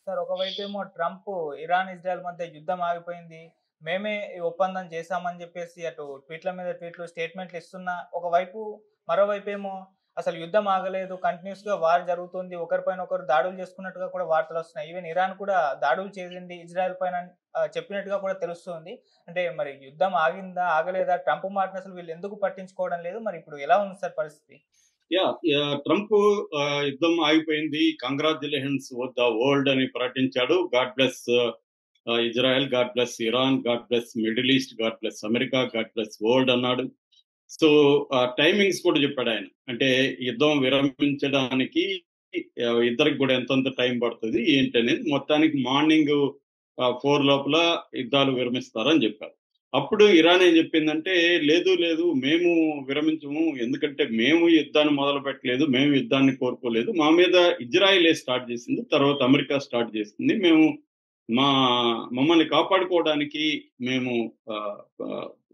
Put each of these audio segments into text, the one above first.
Sir ఒకవైపేమో Trump Iran, Israel మధ్య యుద్ధం ఆగిపోయింది. మేమే ఈ ఒప్పందం చేశామని జెప్పేసి అటు ట్వీట్‌ల మీద ట్వీట్లు, స్టేట్‌మెంట్లు ఇస్తున్నా, ఒకవైపు మరోవైపేమో అసలు యుద్ధం ఆగలేదు. కంటిన్యూయస్‌గా వార్ జరుగుతుంది. ఒకరిపైన ఒకరు దాడులు చేసుకున్నట్టుగా కూడా వార్తలొస్తున్నాయి. ఈవెన్ ఇరాన్ కూడా దాడులు చేసింది ఇజ్రాయెల్ పైన చెప్పినట్టుగా కూడా తెలుస్తుంది. అంటే మరి యుద్ధం ఆగిందా? ఆగలేదా? ట్రంప్ మాటని అసలు వీళ్ళెందుకు పట్టించుకోవడం లేదు? మరి ఇప్పుడు ఎలా ఉంది సార్ పరిస్థితి? ట్రంప్ యుద్ధం ఆగిపోయింది. కంగ్రాచ్యులేషన్స్ ద వరల్డ్ అని ప్రకటించాడు. God bless Israel, God bless Iran, God bless middle east, God bless America, God bless world అన్నాడు. సో టైమింగ్స్ కూడా చెప్పాడు ఆయన. అంటే యుద్ధం విరమించడానికి ఇద్దరికి కూడా ఎంతంత టైం పడుతుంది ఏంటనేది మొత్తానికి మార్నింగ్ 4 లోపల యుద్ధాలు విరమిస్తారని చెప్పారు. అప్పుడు ఇరాన్ ఏం చెప్పిందంటే, లేదు లేదు మేము విరమించము, ఎందుకంటే మేము యుద్ధాన్ని మొదలు పెట్టలేదు, మేము యుద్ధాన్ని కోరుకోలేదు, మా మీద ఇజ్రాయిలే స్టార్ట్ చేసింది, తర్వాత అమెరికా స్టార్ట్ చేసింది, మేము మా మమ్మల్ని కాపాడుకోవడానికి మేము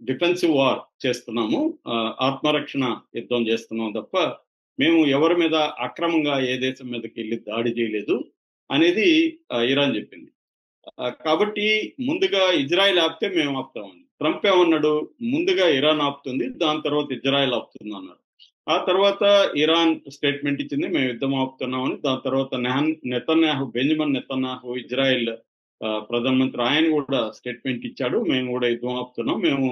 డిఫెన్సివ్ వార్ చేస్తున్నాము, ఆత్మరక్షణ యుద్ధం చేస్తున్నాం తప్ప మేము ఎవరి మీద అక్రమంగా ఏ దేశం మీదకి వెళ్ళి దాడి చేయలేదు అనేది ఇరాన్ చెప్పింది. కాబట్టి ముందుగా ఇజ్రాయెల్ ఆపితే మేము ఆపుతామని. ట్రంప్ ఏమన్నాడు, ముందుగా ఇరాన్ ఆపుతుంది, దాని తర్వాత ఇజ్రాయెల్ ఆపుతుంది అన్నాడు. ఆ తర్వాత ఇరాన్ స్టేట్మెంట్ ఇచ్చింది, మేము యుద్ధం ఆపుతున్నామని. దాని తర్వాత నెతన్యాహు, బెంజమిన్ నెతన్యాహు, ఇజ్రాయెల్ ప్రధానమంత్రి, ఆయన కూడా స్టేట్మెంట్ ఇచ్చాడు, మేము కూడా యుద్ధం ఆపుతున్నాం, మేము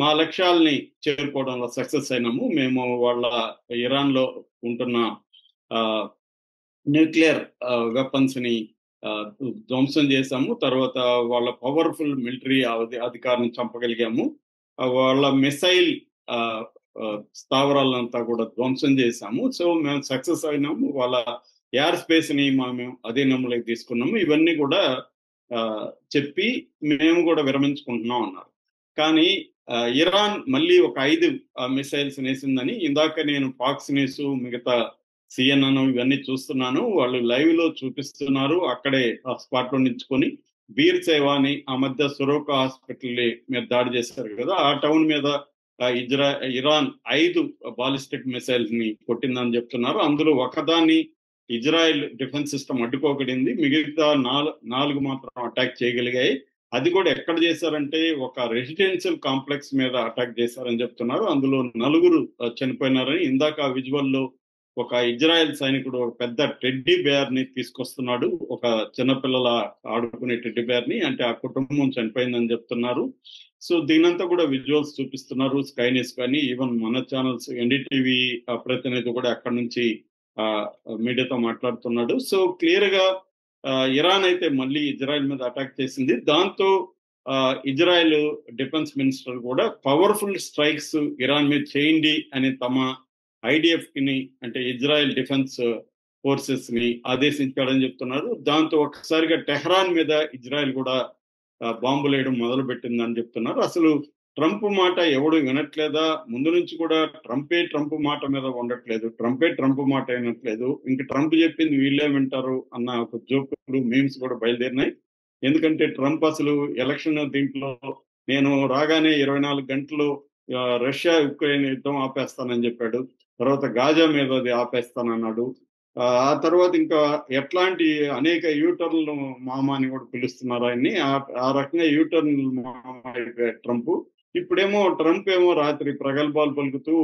మా లక్ష్యాలని చేరుకోవడంలో సక్సెస్ అయినాము, మేము వాళ్ళ ఇరాన్ లో ఉంటున్న న్యూక్లియర్ వెపన్స్ ని ధ్వంసం చేశాము, తర్వాత వాళ్ళ పవర్ఫుల్ మిలిటరీ అధికారిని చంపగలిగాము, వాళ్ళ మిసైల్ స్థావరాలంతా కూడా ధ్వంసం చేశాము, సో మేము సక్సెస్ అయినాము, వాళ్ళ ఎయిర్ స్పేస్ ని మేము అధీనంలోకి తీసుకున్నాము, ఇవన్నీ కూడా చెప్పి మేము కూడా విరమించుకుంటున్నాం అన్నారు. కానీ ఇరాన్ మళ్ళీ ఒక 5 మిసైల్స్ వేసిందని ఇందాక నేను ఫాక్స్ న్యూస్, మిగతా సిఎన్ఎన్ ఇవన్నీ చూస్తున్నాను, వాళ్ళు లైవ్ లో చూపిస్తున్నారు. అక్కడే స్పాట్ లో నించుకొని వీర్ సేవాని, ఆ మధ్య సురోకా హాస్పిటల్ మీద దాడి చేశారు కదా, ఆ టౌన్ మీద ఇరాన్ 5 బాలిస్టిక్ మిసైల్స్ ని కొట్టిందని చెప్తున్నారు. అందులో ఒకదాన్ని ఇజ్రాయెల్ డిఫెన్స్ సిస్టమ్ అడ్డుకోగలిగింది, మిగతా 4 మాత్రం అటాక్ చేయగలిగాయి. అది కూడా ఎక్కడ చేశారంటే ఒక రెసిడెన్షియల్ కాంప్లెక్స్ మీద అటాక్ చేశారని చెప్తున్నారు. అందులో 4 చనిపోయినారని. ఇందాక విజువల్ లో ఒక ఇజ్రాయెల్ సైనికుడు ఒక పెద్ద టెడ్డీ బేర్ ని తీసుకొస్తున్నాడు, ఒక చిన్నపిల్లల ఆడుకునే టెడ్డీ బేర్ ని, అంటే ఆ కుటుంబం చనిపోయిందని చెప్తున్నారు. సో దీనంతా కూడా విజువల్స్ చూపిస్తున్నారు, స్కై న్యూస్ కానీ ఈవెన్ మన ఛానల్స్, ఎన్డీటీవీ ప్రతినిధి కూడా అక్కడి నుంచి మీడియాతో మాట్లాడుతున్నాడు. సో క్లియర్ గా ఇరాన్ అయితే మళ్ళీ ఇజ్రాయెల్ మీద అటాక్ చేసింది. దాంతో ఇజ్రాయెల్ డిఫెన్స్ మినిస్టర్ కూడా పవర్ఫుల్ స్ట్రైక్స్ ఇరాన్ మీద చేయండి అని తమ ఐడిఎఫ్ ని, అంటే ఇజ్రాయెల్ డిఫెన్స్ ఫోర్సెస్ ని ఆదేశించాడని చెప్తున్నారు. దాంతో ఒక్కసారిగా టెహ్రాన్ మీద ఇజ్రాయెల్ కూడా బాంబులు వేయడం మొదలు పెట్టిందని చెప్తున్నారు. అసలు ట్రంప్ మాట ఎవడు వినట్లేదా? ముందు నుంచి కూడా ట్రంప్ మాట మీద ఉండట్లేదు, ట్రంప్ మాట వినట్లేదు, ఇంక ట్రంప్ చెప్పింది వీళ్ళే వింటారు అన్న ఒక జోకులు, మీమ్స్ కూడా బయలుదేరినాయి. ఎందుకంటే ట్రంప్ అసలు ఎలక్షన్ దీంట్లో నేను రాగానే 24 గంటలు రష్యా యుక్రెయిన్ యుద్ధం ఆపేస్తానని చెప్పాడు, తర్వాత గాజా మీద అది ఆపేస్తానన్నాడు, ఆ తర్వాత ఇంకా ఎట్లాంటి అనేక యూటర్న్లు మామ అని కూడా పిలుస్తున్నారు ఆయన్ని. ఆ రకంగా యూటర్న్ మామ అయిపోయాడు ట్రంప్. ఇప్పుడేమో ట్రంప్ ఏమో రాత్రి ప్రగల్భాలు పలుకుతూ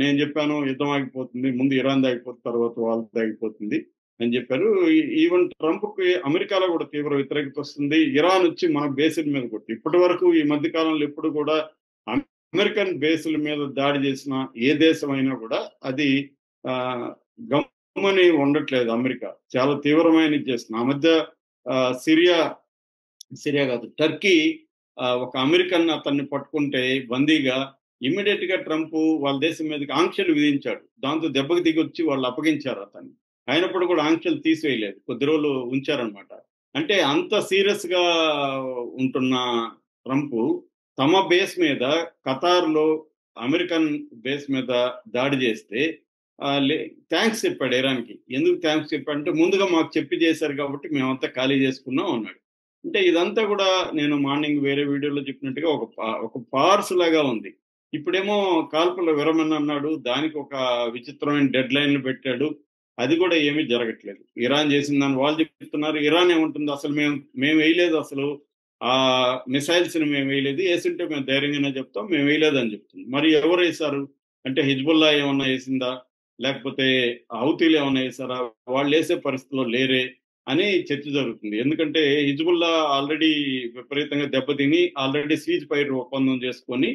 నేను చెప్పాను యుద్ధం ఆగిపోతుంది, ముందు ఇరాన్ ఆగిపోతుంది, తర్వాత వాళ్ళది ఆగిపోతుంది అని చెప్పారు. ఈవెన్ ట్రంప్ కి అమెరికాలో కూడా తీవ్ర వ్యతిరేకత వస్తుంది. ఇరాన్ వచ్చి మన బేసుల మీద కొట్టి, ఇప్పటి వరకు ఈ మధ్య కాలంలో ఎప్పుడు కూడా అమెరికన్ బేసుల మీద దాడి చేసిన ఏ దేశం అయినా కూడా అది గమ్మని ఉండట్లేదు. అమెరికా చాలా తీవ్రమైన చేస్తుంది. ఆ మధ్య సిరియా కాదు, టర్కీ ఒక అమెరికన్ అతన్ని పట్టుకుంటే బందీగా, ఇమ్మీడియట్ గా ట్రంప్ వాళ్ళ దేశం మీదకి ఆంక్షలు విధించాడు. దాంతో దెబ్బకి దిగొచ్చి వాళ్ళు అప్పగించారు అతన్ని. అయినప్పుడు కూడా ఆంక్షలు తీసివేయలేదు, కొద్ది రోజులు ఉంచారనమాట. అంటే అంత సీరియస్ గా ఉంటున్న ట్రంప్ తమ బేస్ మీద, ఖతార్ లో అమెరికన్ బేస్ మీద దాడి చేస్తే థ్యాంక్స్ చెప్పాడు ఇరాన్కి. ఎందుకు థ్యాంక్స్ చెప్పాడంటే, ముందుగా మాకు చెప్పి చేశారు కాబట్టి మేమంతా ఖాళీ చేసుకున్నాం అన్నాడు. అంటే ఇదంతా కూడా నేను మార్నింగ్ వేరే వీడియోలో చెప్పినట్టుగా ఒక పార్స్ లాగా ఉంది. ఇప్పుడేమో కాల్పుల విరమణ అన్నాడు, దానికి ఒక విచిత్రమైన డెడ్ లైన్లు పెట్టాడు. అది కూడా ఏమీ జరగట్లేదు. ఇరాన్ చేసిందని వాళ్ళు చెప్తున్నారు. ఇరాన్ ఏమంటుంది, అసలు మేము వేయలేదు, అసలు ఆ మిసైల్స్ ని మేము వేయలేదు, వేసింటే మేము ధైర్యంగానే చెప్తాం, మేము వేయలేదు అని చెప్తుంది. మరి ఎవరు వేశారు అంటే హిజ్బుల్లా ఏమన్నా వేసిందా, లేకపోతే హౌతీలు ఏమన్నా వేసారా, వాళ్ళు వేసే పరిస్థితిలో లేరే అని చర్చ జరుగుతుంది. ఎందుకంటే హిజ్బుల్లా ఆల్రెడీ విపరీతంగా దెబ్బతిని ఆల్రెడీ సీజ్ ఫైర్ ఒప్పందం చేసుకొని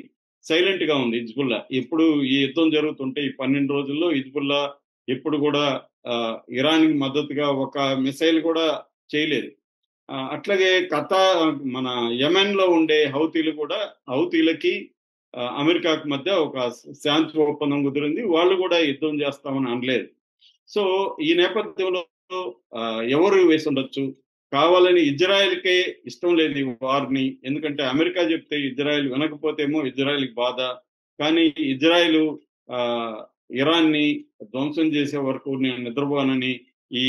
సైలెంట్ గా ఉంది హిజ్బుల్లా. ఇప్పుడు ఈ యుద్ధం జరుగుతుంటే ఈ 12 రోజుల్లో హిజ్బుల్లా ఎప్పుడు కూడా ఇరాన్ కి మద్దతుగా ఒక మిసైల్ కూడా చేయలేదు. అట్లాగే మన యెమెన్ లో ఉండే హౌతీలు కూడా, హౌతీలకి అమెరికాకి మధ్య ఒక శాంతి ఒప్పందం కుదిరింది. వాళ్ళు కూడా యుద్ధం చేస్తామని అనలేదు. సో ఈ నేపథ్యంలో ఎవరు వేసి ఉండొచ్చు, కావాలని ఇజ్రాయెల్కే ఇష్టం లేదు ఈ వార్ని. ఎందుకంటే అమెరికా చెప్తే ఇజ్రాయెల్ వినకపోతేమో ఇజ్రాయెల్కి బాధ, కానీ ఇజ్రాయెల్ ఇరాన్ ని ధ్వంసం చేసే వరకు నేను నిద్రపోనని, ఈ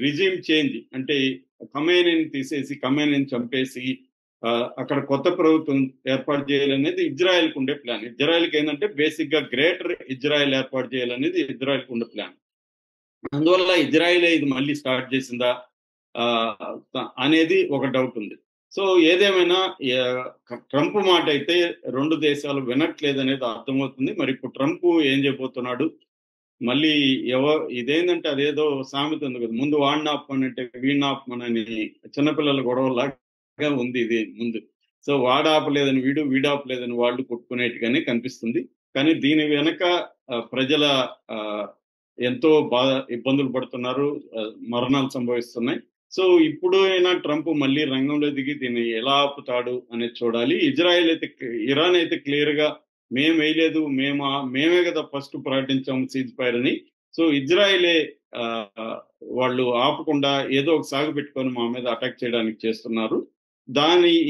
రిజిమ్ చేంజ్ అంటే ఖమేనీని తీసేసి ఖమేనీని చంపేసి అక్కడ కొత్త ప్రభుత్వం ఏర్పాటు చేయాలనేది ఇజ్రాయెల్కి ఉండే ప్లాన్. ఇజ్రాయెల్కి ఏంటంటే బేసిక్ గా గ్రేటర్ ఇజ్రాయెల్ ఏర్పాటు చేయాలనేది ఇజ్రాయెల్కి ఉండే ప్లాన్. అందువల్ల ఇజ్రాయెలే ఇది మళ్ళీ స్టార్ట్ చేసిందా అనేది ఒక డౌట్ ఉంది. సో ఏదేమైనా ట్రంప్ మాట అయితే రెండు దేశాలు వినట్లేదు అనేది అర్థమవుతుంది. మరి ఇప్పుడు ట్రంప్ ఏం చేయబోతున్నాడు, మళ్ళీ ఇదేంటంటే అదేదో సామెత ఉంది కదా, ముందు వాడిని ఆపమనంటే వీడిని ఆపమనని చిన్నపిల్లల గొడవలాగా ఉంది ఇది ముందు. సో వాడాపలేదని వీడాపలేదని వాళ్ళు కొట్టుకునేట్టుగానే కనిపిస్తుంది. కానీ దీని వెనక ప్రజల ఎంతో ఇబ్బందులు పడుతున్నారు, మరణాలు సంభవిస్తున్నాయి. సో ఇప్పుడు అయినా ట్రంప్ మళ్ళీ రంగంలో దిగి దీన్ని ఎలా ఆపుతాడు అనేది చూడాలి. ఇరాన్ అయితే క్లియర్ గా మేము వేయలేదు, మేమే కదా ఫస్ట్ ప్రకటించాము సీజ్ ఫైర్ అని. సో ఇజ్రాయెలే వాళ్ళు ఆపకుండా ఏదో ఒక సాగు పెట్టుకొని మా మీద అటాక్ చేయడానికి చేస్తున్నారు.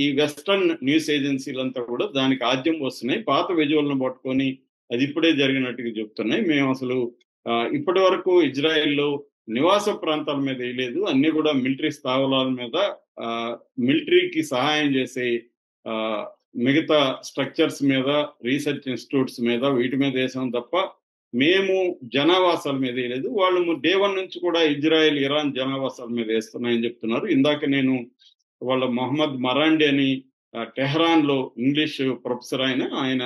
ఈ వెస్టర్న్ న్యూస్ ఏజెన్సీలంతా కూడా దానికి ఆద్యం వస్తున్నాయి. పాత విజువల్ను పట్టుకొని అది ఇప్పుడే జరిగినట్టుగా చెప్తున్నాయి. మేము అసలు ఇప్పటి వరకు ఇజ్రాయెల్లో నివాస ప్రాంతాల మీద వేయలేదు, అన్ని కూడా మిలిటరీ స్థావరాల మీద, మిలిటరీకి సహాయం చేసే మిగతా స్ట్రక్చర్స్ మీద, రీసెర్చ్ ఇన్స్టిట్యూట్స్ మీద, వీటి మీద వేసాం తప్ప మేము జనావాసాల మీద వేయలేదు. వాళ్ళు డే 1 నుంచి కూడా ఇజ్రాయెల్ ఇరాన్ జనావాసాల మీద వేస్తున్నాయని చెప్తున్నారు. ఇందాక నేను వాళ్ళ మొహమ్మద్ మరాండి అని టెహ్రాన్ లో ఇంగ్లీష్ ప్రొఫెసర్, ఆయన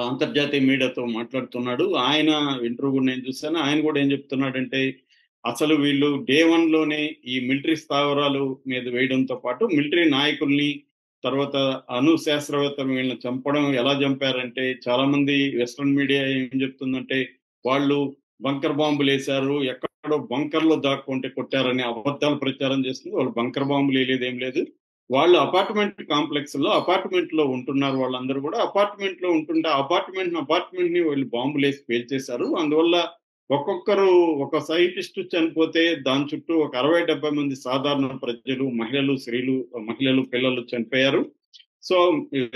అంతర్జాతీయ మీడియాతో మాట్లాడుతున్నాడు. ఆయన ఇంటర్వ్యూ నేను చూశాను. ఆయన కూడా ఏం చెప్తున్నాడంటే అసలు వీళ్ళు డే 1 లోనే ఈ మిలిటరీ స్థావరాలు మీద వేయడంతో పాటు మిలిటరీ నాయకుల్ని, తర్వాత అణు శాస్త్రవేత్తలు వీళ్ళని చంపడం ఎలా చంపారంటే, చాలా మంది వెస్ట్రన్ మీడియా ఏం చెప్తుందంటే వాళ్ళు బంకర్ బాంబులు వేశారు, ఎక్కడో బంకర్ లో దాక్కుంటే కొట్టారని అబద్ధాలు ప్రచారం చేస్తుంది. వాళ్ళు బంకర్ బాంబులు వేయలేదు, ఏం లేదు. వాళ్ళు అపార్ట్మెంట్ కాంప్లెక్స్ లో అపార్ట్మెంట్ లో ఉంటున్నారు. వాళ్ళందరూ కూడా అపార్ట్మెంట్ లో ఉంటుంటే అపార్ట్మెంట్ ని వాళ్ళు బాంబులు వేసి పేల్చేశారు. అందువల్ల ఒక్కొక్కరు ఒక సైంటిస్ట్ చనిపోతే దాని చుట్టూ ఒక 60-70 మంది సాధారణ ప్రజలు, మహిళలు, పిల్లలు చనిపోయారు. సో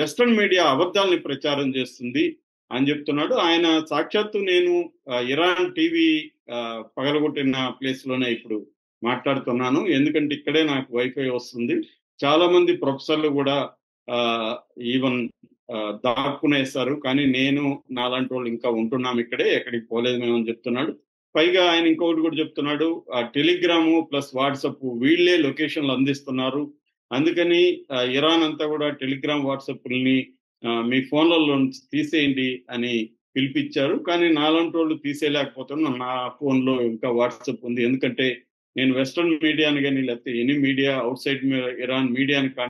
వెస్ట్రన్ మీడియా అబద్ధాలని ప్రచారం చేస్తుంది అని చెప్తున్నాడు ఆయన. సాక్షాత్తు నేను ఇరాన్ టీవీ పగలగొట్టిన ప్లేస్ లోనే ఇప్పుడు మాట్లాడుతున్నాను, ఎందుకంటే ఇక్కడే నాకు వైఫై వస్తుంది. చాలా మంది ప్రొఫెసర్లు కూడా ఈవెన్ దాక్కునేస్తారు, కానీ నేను నాలాంటి వాళ్ళు ఇంకా ఉంటున్నాం ఇక్కడే, ఎక్కడికి పోలేదు మేము అని చెప్తున్నాడు. పైగా ఆయన ఇంకొకటి కూడా చెప్తున్నాడు, టెలిగ్రాము ప్లస్ వాట్సాప్ వీళ్ళే లొకేషన్లు అందిస్తున్నారు, అందుకని ఇరాన్ అంతా కూడా టెలిగ్రామ్ వాట్సాప్ని మీ ఫోన్లలో తీసేయండి అని పిలిపించారు. కానీ నాలాంటి వాళ్ళు తీసేయలేకపోతున్నాను, నా ఫోన్లో ఇంకా వాట్సాప్ ఉంది. ఎందుకంటే నేను వెస్ట్రన్ మీడియాని కానీ లేకపోతే any media out side Iran మీడియాని